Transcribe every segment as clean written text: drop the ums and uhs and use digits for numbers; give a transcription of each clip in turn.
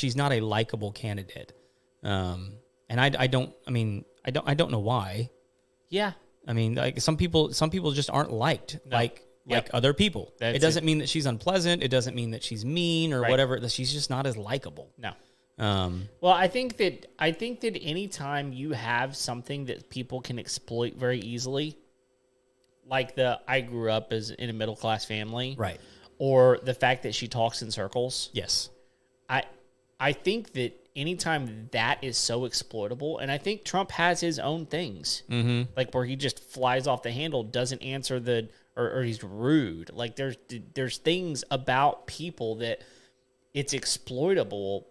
she's not a likable candidate. And I don't know why. Yeah. I mean, like some people just aren't liked like other people. It doesn't mean that she's unpleasant. It doesn't mean that she's mean or whatever. That she's just not as likable. No. Well, I think that anytime you have something that people can exploit very easily, like I grew up in a middle class family, right? Or the fact that she talks in circles. Yes. I think that anytime that is so exploitable, and I think Trump has his own things, like where he just flies off the handle, doesn't answer or he's rude. Like there's things about people that it's exploitable,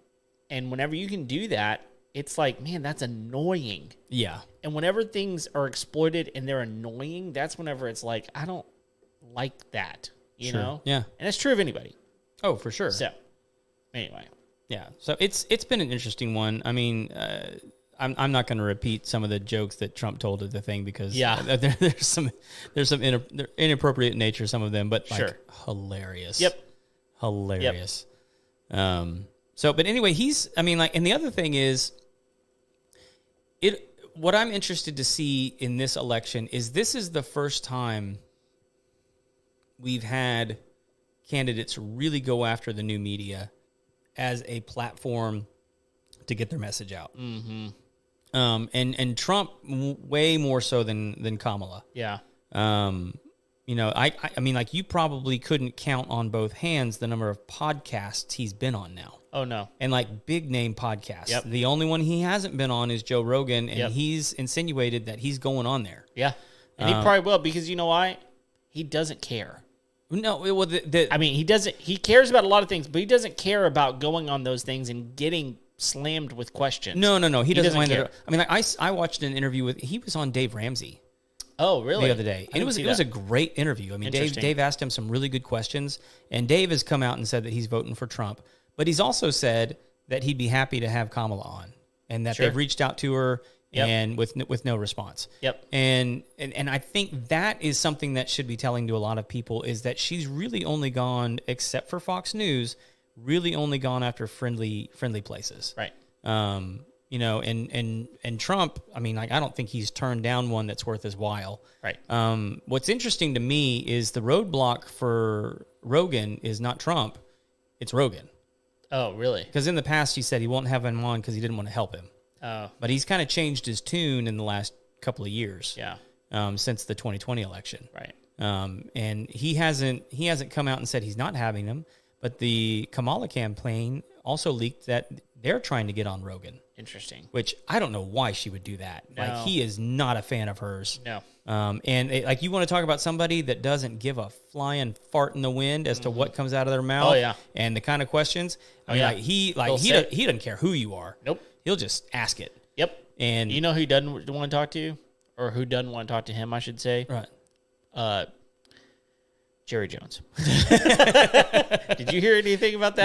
and whenever you can do that, it's like, man, that's annoying. Yeah. And whenever things are exploited and they're annoying, that's whenever it's like, I don't like that, you know? Yeah. And that's true of anybody. Oh, for sure. So, anyway. Yeah. So it's been an interesting one. I mean, I'm not going to repeat some of the jokes that Trump told at the thing because there's some inappropriate nature, some of them, but like hilarious. Yep. Hilarious. Yep. But anyway, and the other thing is, what I'm interested to see in this election is this is the first time we've had candidates really go after the new media as a platform to get their message out. Mm-hmm. And Trump way more so than Kamala. Yeah. I mean, like you probably couldn't count on both hands the number of podcasts he's been on now. Oh, no. And like big name podcasts. Yep. The only one he hasn't been on is Joe Rogan, and he's insinuated that he's going on there. Yeah. And he probably will, because you know why? He doesn't care. No, well, I mean, he doesn't. He cares about a lot of things, but he doesn't care about going on those things and getting slammed with questions. No. He doesn't care. I mean, like, I watched an interview he was on Dave Ramsey. Oh, really? The other day. And it was a great interview. I mean, Dave asked him some really good questions, and Dave has come out and said that he's voting for Trump. But he's also said that he'd be happy to have Kamala on, and that they've reached out to her and with no response. Yep. And I think that is something that should be telling to a lot of people, is that she's really only gone, except for Fox News, really only gone after friendly places. Right. And Trump, I mean, like, I don't think he's turned down one that's worth his while. Right. What's interesting to me is the roadblock for Rogan is not Trump, it's Rogan. Oh, really? Because in the past he said he won't have him on because he didn't want to help him. Oh. But he's kind of changed his tune in the last couple of years. Yeah. Since the 2020 election. Right. And he hasn't come out and said he's not having him. But the Kamala campaign also leaked that they're trying to get on Rogan. Interesting. Which I don't know why she would do that. No. Like, he is not a fan of hers. No. Like, you want to talk about somebody that doesn't give a flying fart in the wind as to what comes out of their mouth. Oh, yeah. And the kind of questions. I mean, he doesn't care who you are. Nope. He'll just ask it. Yep. And you know who doesn't want to talk to you, or who doesn't want to talk to him, I should say. Right. Jerry Jones. Did you hear anything about that?